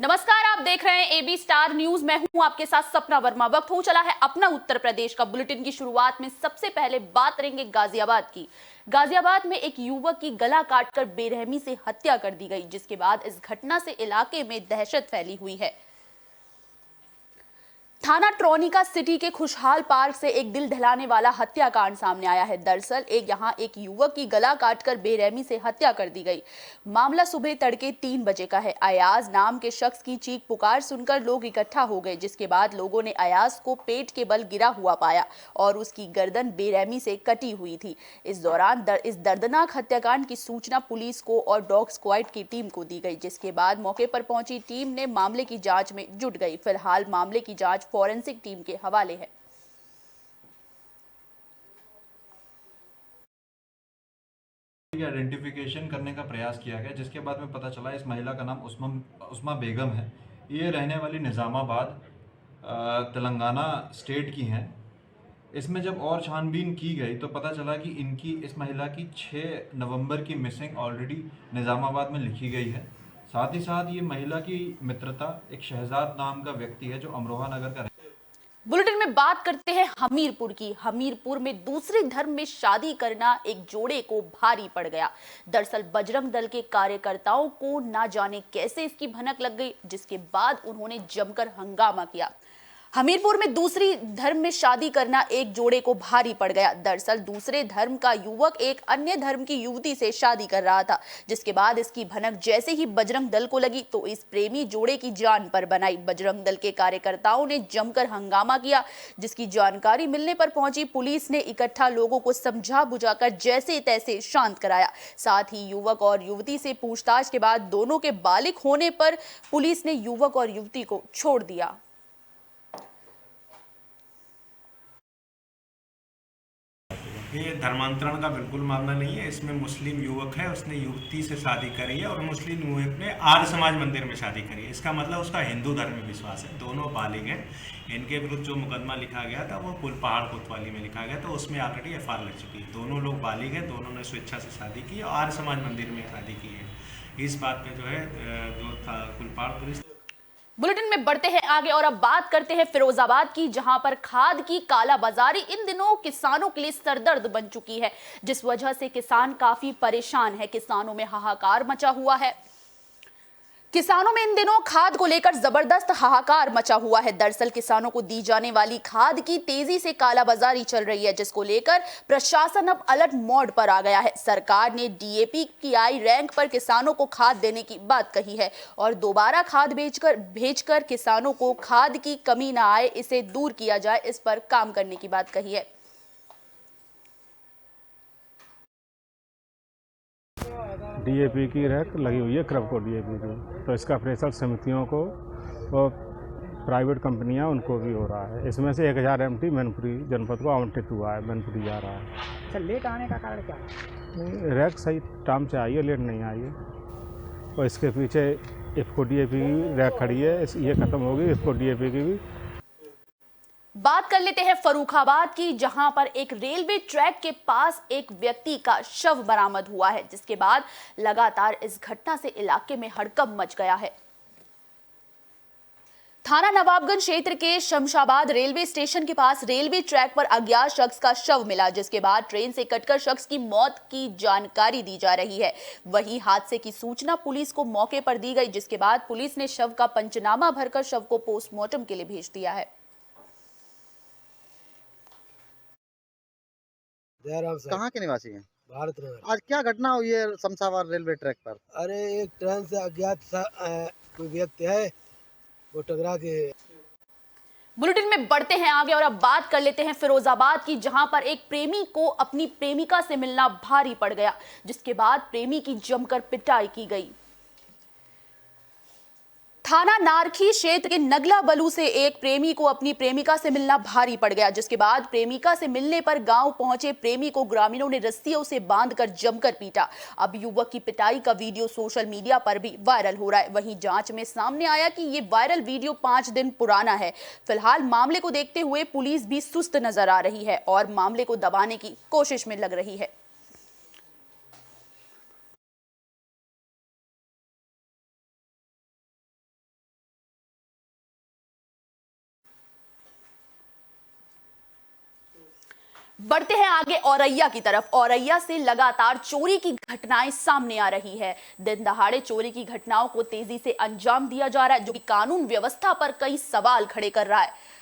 नमस्कार, आप देख रहे हैं एबी स्टार न्यूज। मैं हूं आपके साथ सपना वर्मा। वक्त हो चला है अपना उत्तर प्रदेश का। बुलेटिन की शुरुआत में सबसे पहले बात करेंगे गाजियाबाद की। गाजियाबाद में एक युवक की गला काटकर बेरहमी से हत्या कर दी गई, जिसके बाद इस घटना से इलाके में दहशत फैली हुई है। थाना ट्रॉनिका सिटी के खुशहाल पार्क से एक दिल दहलाने वाला हत्याकांड सामने आया है। दरअसल एक युवक की गला काटकर बेरहमी से हत्या कर दी गई। मामला सुबह तड़के 3 बजे का है। अयाज नाम के शख्स की चीख पुकार सुनकर लोग इकट्ठा हो गए, जिसके बाद लोगों ने अयाज को पेट के बल गिरा हुआ पाया और उसकी गर्दन बेरहमी से कटी हुई थी। इस दौरान इस दर्दनाक हत्याकांड की सूचना पुलिस को और डॉग स्क्वाड की टीम को दी गई, जिसके बाद मौके पर पहुंची टीम ने मामले की जांच में जुट गई। फिलहाल मामले की जांच फॉरेंसिक टीम के हवाले है। आइडेंटिफिकेशन करने का प्रयास किया गया, जिसके बाद में पता चला इस महिला का नाम उस्मा बेगम है। ये रहने वाली निज़ामाबाद तेलंगाना स्टेट की हैं। इसमें जब और छानबीन की गई तो पता चला कि इस महिला की 6 नवंबर की मिसिंग ऑलरेडी निज़ामाबाद में लिखी गई है। साथ ही साथ ये महिला की मित्रता एक शहजाद नाम का व्यक्ति है जो अमरोहा नगर का। बुलेटिन में बात करते हैं हमीरपुर की। हमीरपुर में दूसरे धर्म में शादी करना एक जोड़े को भारी पड़ गया। दरअसल बजरंग दल के कार्यकर्ताओं को ना जाने कैसे इसकी भनक लग गई, जिसके बाद उन्होंने जमकर हंगामा किया। हमीरपुर में दूसरी धर्म में शादी करना एक जोड़े को भारी पड़ गया। दरअसल दूसरे धर्म का युवक एक अन्य धर्म की युवती से शादी कर रहा था, जिसके बाद इसकी भनक जैसे ही बजरंग दल को लगी तो इस प्रेमी जोड़े की जान पर बनाई। बजरंग दल के कार्यकर्ताओं ने जमकर हंगामा किया, जिसकी जानकारी मिलने पर पहुंची पुलिस ने इकट्ठा लोगों को समझा बुझाकर जैसे तैसे शांत कराया। साथ ही युवक और युवती से पूछताछ के बाद दोनों के बालिग होने पर पुलिस ने युवक और युवती को छोड़ दिया। ये धर्मांतरण का बिल्कुल मामला नहीं है। इसमें मुस्लिम युवक है, उसने युवती से शादी करी है और मुस्लिम युवक ने आर्य समाज मंदिर में शादी करी है। इसका मतलब उसका हिंदू धर्म में विश्वास है। दोनों बालिग हैं। इनके विरुद्ध जो मुकदमा लिखा गया था वो कुलपहाड़ कोतवाली में लिखा गया था, उसमें ऑलरेडी FIR लग चुकी है। दोनों लोग बालिग हैं, दोनों ने स्वेच्छा से शादी की और आर्य समाज मंदिर में शादी की है। इस बात पे जो है जो था कुलपहाड़ पुलिस। बुलेटिन में बढ़ते हैं आगे और अब बात करते हैं फिरोजाबाद की, जहां पर खाद की कालाबाजारी इन दिनों किसानों के लिए सरदर्द बन चुकी है, जिस वजह से किसान काफी परेशान है। किसानों में हाहाकार मचा हुआ है। किसानों में इन दिनों खाद को लेकर जबरदस्त हाहाकार मचा हुआ है। दरअसल किसानों को दी जाने वाली खाद की तेजी से कालाबाजारी चल रही है, जिसको लेकर प्रशासन अब अलर्ट मोड पर आ गया है। सरकार ने DAP की आई रैंक पर किसानों को खाद देने की बात कही है और दोबारा खाद भेजकर किसानों को खाद की कमी न आए, इसे दूर किया जाए, इस पर काम करने की बात कही है। DAP की रैक लगी हुई है, क्रॉपको DAP की, तो इसका प्रेशर समितियों को और प्राइवेट कंपनियां उनको भी हो रहा है। इसमें से 1000 MT मैनपुरी जनपद को आवंटित हुआ है, मैनपुरी जा रहा है। अच्छा, लेट आने का कारण क्या है? रैक सही टाइम से आई है, लेट नहीं आई है। और इसके पीछे IFFCO DAP की रैक खड़ी है, ये ख़त्म होगी, IFFCO DAP की भी। बात कर लेते हैं फर्रुखाबाद की, जहां पर एक रेलवे ट्रैक के पास एक व्यक्ति का शव बरामद हुआ है, जिसके बाद लगातार इस घटना से इलाके में हड़कंप मच गया है। थाना नवाबगंज क्षेत्र के शमशाबाद रेलवे स्टेशन के पास रेलवे ट्रैक पर अज्ञात शख्स का शव मिला, जिसके बाद ट्रेन से कटकर शख्स की मौत की जानकारी दी जा रही है। वहीं हादसे की सूचना पुलिस को मौके पर दी गई, जिसके बाद पुलिस ने शव का पंचनामा भरकर शव को पोस्टमार्टम के लिए भेज दिया है। कहाँ के निवासी हैं? भारत नगर। आज क्या घटना हुई है शमशाबाद रेलवे ट्रैक पर? अरे एक ट्रेन से अज्ञात कोई व्यक्ति है, वो टकरा के। बुलेटिन में बढ़ते हैं आगे और अब बात कर लेते हैं फिरोजाबाद की, जहां पर एक प्रेमी को अपनी प्रेमिका से मिलना भारी पड़ गया, जिसके बाद प्रेमी की जमकर पिटाई की गई। थाना नारखी क्षेत्र के नगला बलू से एक प्रेमी को अपनी प्रेमिका से मिलना भारी पड़ गया, जिसके बाद प्रेमिका से मिलने पर गांव पहुंचे प्रेमी को ग्रामीणों ने रस्सियों से बांधकर जमकर पीटा। अब युवक की पिटाई का वीडियो सोशल मीडिया पर भी वायरल हो रहा है। वहीं जांच में सामने आया कि ये वायरल वीडियो 5 दिन पुराना है। फिलहाल मामले को देखते हुए पुलिस भी सुस्त नजर आ रही है और मामले को दबाने की कोशिश में लग रही है। बढ़ते हैं आगे औरैया की तरफ। औरैया से लगातार चोरी की घटनाएं सामने आ रही है। दिन दहाड़े चोरी की घटनाओं को तेजी से अंजाम दिया जा रहा है, जो कि कानून व्यवस्था पर कई सवाल खड़े कर रहा है।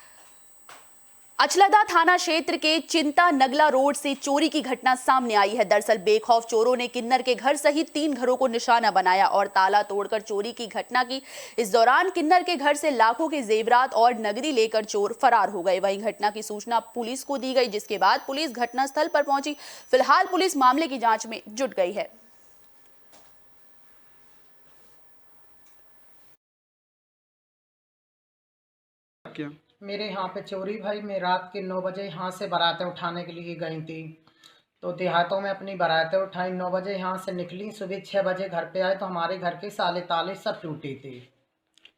अचलदा थाना क्षेत्र के चिंता नगला रोड से चोरी की घटना सामने आई है। दरअसल बेखौफ चोरों ने किन्नर के घर सहित 3 घरों को निशाना बनाया और ताला तोड़कर चोरी की घटना की। इस दौरान किन्नर के घर से लाखों के जेवरात और नगदी लेकर चोर फरार हो गए। वहीं घटना की सूचना पुलिस को दी गई, जिसके बाद पुलिस घटनास्थल पर पहुंची। फिलहाल पुलिस मामले की जांच में जुट गई है। क्या मेरे यहाँ पे चोरी भाई, मैं रात के 9 बजे यहाँ से बारातें उठाने के लिए गई थी, तो देहातों में अपनी बारातें उठाई। 9 बजे यहाँ से निकली, सुबह 6 बजे घर पे आए तो हमारे घर के साले ताले सब टूटे थे।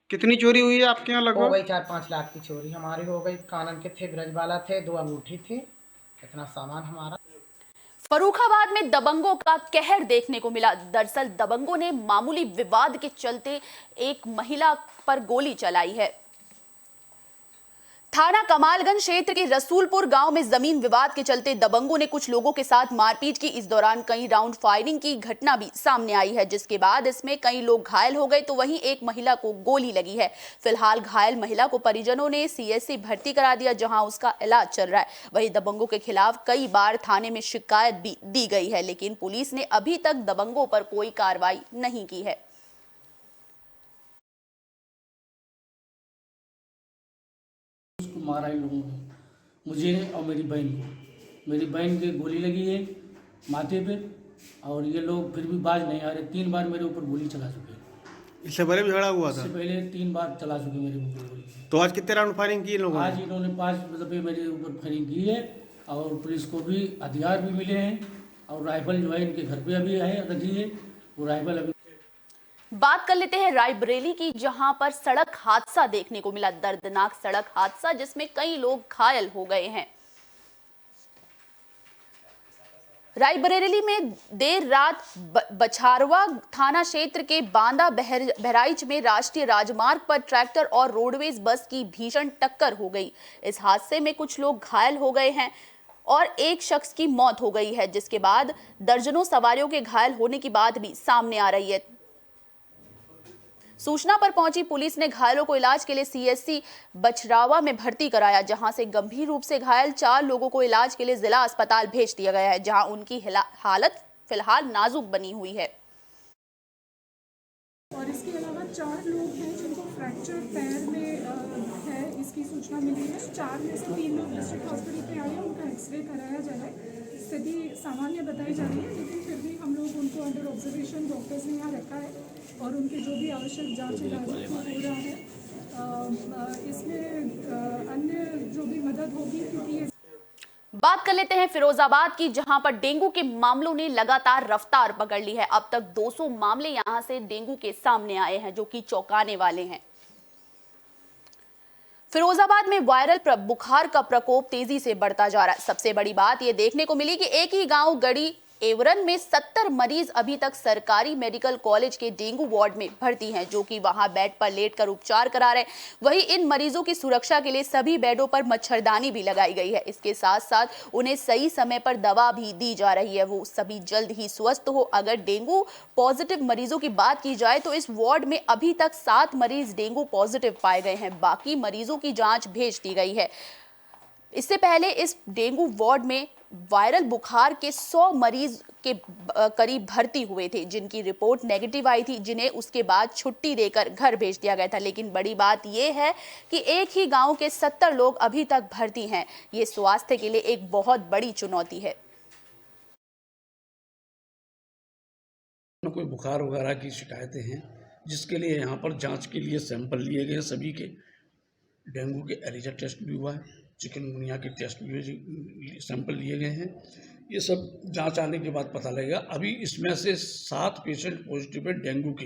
कितनी चोरी हुई है आपके यहाँ हो लगभग? गई 4-5 लाख की चोरी हमारी हो गई। कानन के थे, ब्रजबाला थे, 2 अंगूठी थी, इतना सामान हमारा। फर्रुखाबाद में दबंगों का कहर देखने को मिला। दरअसल दबंगों ने मामूली विवाद के चलते एक महिला पर गोली चलाई है। थाना कमालगंज क्षेत्र के रसूलपुर गांव में जमीन विवाद के चलते दबंगों ने कुछ लोगों के साथ मारपीट की। इस दौरान कई राउंड फायरिंग की घटना भी सामने आई है, जिसके बाद इसमें कई लोग घायल हो गए तो वहीं एक महिला को गोली लगी है। फिलहाल घायल महिला को परिजनों ने सीएचसी भर्ती करा दिया, जहां उसका इलाज चल रहा है। वहीं दबंगों के खिलाफ कई बार थाने में शिकायत भी दी गई है, लेकिन पुलिस ने अभी तक दबंगों पर कोई कार्रवाई नहीं की है। मारा इन लोगों ने, मुझे और मेरी बहन को। मेरी बहन के गोली लगी है माथे पे, और ये लोग फिर भी बाज नहीं आ रहे। 3 बार मेरे ऊपर गोली चला चुके। इससे पहले भी झगड़ा हुआ था? इससे पहले 3 बार चला चुके मेरे ऊपर गोली। तो आज कितने राउंड फायरिंग की इन लोगों ने? आज इन्होंने 5 दफे मेरे ऊपर फायरिंग की है, और पुलिस को भी हथियार भी मिले हैं, और राइफल जो है इनके घर पे अभी है रखी है, वो राइफल अभी। बात कर लेते हैं रायबरेली की, जहां पर सड़क हादसा देखने को मिला। दर्दनाक सड़क हादसा जिसमें कई लोग घायल हो गए हैं। रायबरेली में देर रात बछारवा थाना क्षेत्र के बांदा बहराइच में राष्ट्रीय राजमार्ग पर ट्रैक्टर और रोडवेज बस की भीषण टक्कर हो गई। इस हादसे में कुछ लोग घायल हो गए हैं और एक शख्स की मौत हो गई है, जिसके बाद दर्जनों सवारियों के घायल होने की बात भी सामने आ रही है। सूचना पर पहुंची पुलिस ने घायलों को इलाज के लिए सीएचसी बछरावा में भर्ती कराया, जहां से गंभीर रूप से घायल 4 लोगों को इलाज के लिए जिला अस्पताल भेज दिया गया है, जहां उनकी हालत फिलहाल नाजुक बनी हुई है। और इसके अलावा 4 लोग हैं जिनको फ्रैक्चर पैर में है, इसकी सूचना मिली है। 4 में से 3 लोग डिस्ट्रिक्ट हॉस्पिटल पे आए हैं, उनका एक्सरे कराया जा रहा है। स्थिति सामान्य बताई जा रही है, लेकिन फिर भी हम लोग उनको अंडर ऑब्जर्वेशन डॉक्टर्स ने यहाँ रखा है, और उनके जो भी आवश्यक जांच इलाज हो रहा है। इसमें अन्य जो भी मदद होगी, क्योंकि बात कर लेते हैं फिरोजाबाद की, जहां पर डेंगू के मामलों ने लगातार रफ्तार पकड़ ली है। अब तक 200 मामले यहां से डेंगू के सामने आए हैं, जो कि चौंकाने वाले हैं। फिरोजाबाद में वायरल बुखार का प्रकोप तेजी से बढ़ता जा रहा है। सबसे बड़ी बात यह देखने को मिली कि एक ही गांव गड़ी एवरन में 70 मरीज अभी तक सरकारी मेडिकल कॉलेज के डेंगू वार्ड में भर्ती हैं, जो कि वहां बेड पर लेटकर उपचार करा रहे हैं। वहीं इन मरीजों की सुरक्षा के लिए सभी बेडों पर मच्छरदानी भी लगाई गई है। इसके साथ साथ उन्हें सही समय पर दवा भी दी जा रही है, वो सभी जल्द ही स्वस्थ हो। अगर डेंगू पॉजिटिव मरीजों की बात की जाए तो इस वार्ड में अभी तक 7 मरीज डेंगू पॉजिटिव पाए गए हैं। बाकी मरीजों की जाँच भेज दी गई है। इससे पहले इस डेंगू वार्ड में वायरल बुखार के 100 मरीज के करीब भर्ती हुए थे, जिनकी रिपोर्ट नेगेटिव आई थी, जिन्हें उसके बाद छुट्टी देकर घर भेज दिया गया था। लेकिन बड़ी बात यह है कि एक ही गांव के 70 लोग अभी तक भर्ती हैं। ये स्वास्थ्य के लिए एक बहुत बड़ी चुनौती है। कोई बुखार वगैरह की शिकायतें हैं, जिसके लिए यहाँ पर जांच के लिए सैंपल लिए गए। सभी के डेंगू के एलिजा टेस्ट भी हुआ है, चिकनगुनिया के टेस्ट भी सैंपल लिए गए हैं। ये सब जांच आने के बाद पता लगेगा। अभी इसमें से 7 पेशेंट पॉजिटिव है डेंगू के,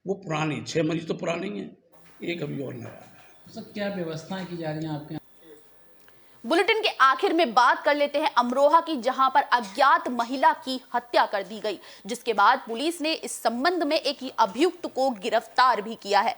वो पुरानी 6 मरीज तो पुराने ही हैं, एक अभी और नया है। सर क्या व्यवस्थाएं की जा रही हैं आपके यहाँ? बुलेटिन के आखिर में बात कर लेते हैं अमरोहा की, जहां पर अज्ञात महिला की हत्या कर दी गई, जिसके बाद पुलिस ने इस संबंध में एक अभियुक्त को गिरफ्तार भी किया है।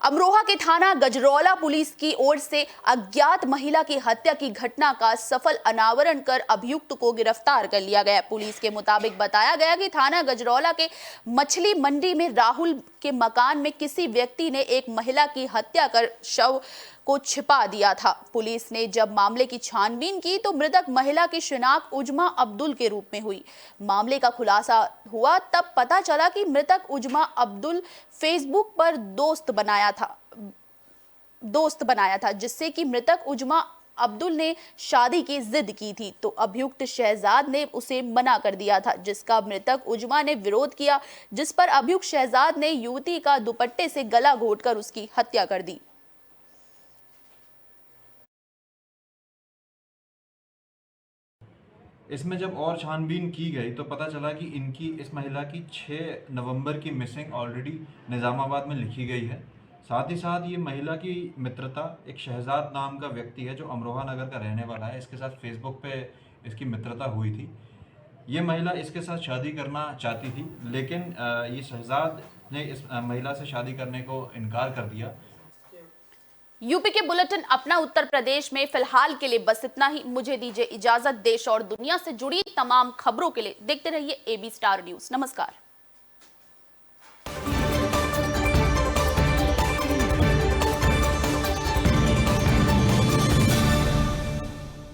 अमरोहा के थाना गजरौला पुलिस की ओर से अज्ञात महिला की हत्या की घटना का सफल अनावरण कर अभियुक्त को गिरफ्तार कर लिया गया। पुलिस के मुताबिक बताया गया कि थाना गजरौला के मछली मंडी में राहुल के मकान में किसी व्यक्ति ने एक महिला की हत्या कर शव को छिपा दिया था। पुलिस ने जब मामले की छानबीन की तो मृतक महिला की शिनाख्त उजमा अब्दुल के रूप में हुई। मामले का खुलासा हुआ तब पता चला कि मृतक उजमा अब्दुल फेसबुक पर दोस्त बनाया था जिससे कि मृतक उजमा अब्दुल ने शादी की जिद की थी तो अभियुक्त शहजाद ने उसे मना कर दिया था, जिसका मृतक उजमा ने विरोध किया, जिस पर अभियुक्त शहजाद ने युवती का दुपट्टे से गला घोंटकर उसकी हत्या कर दी। इसमें जब और छानबीन की गई तो पता चला कि इस महिला की 6 नवंबर की मिसिंग ऑलरेडी निज़ामाबाद में लिखी गई है। साथ ही साथ ये महिला की मित्रता एक शहजाद नाम का व्यक्ति है जो अमरोहा नगर का रहने वाला है, इसके साथ फेसबुक पे इसकी मित्रता हुई थी। ये महिला इसके साथ शादी करना चाहती थी, लेकिन ये शहजाद ने इस महिला से शादी करने को इनकार कर दिया। यूपी के बुलेटिन अपना उत्तर प्रदेश में फिलहाल के लिए बस इतना ही। मुझे दीजिए इजाजत। देश और दुनिया से जुड़ी तमाम खबरों के लिए देखते रहिए AB स्टार न्यूज़। नमस्कार।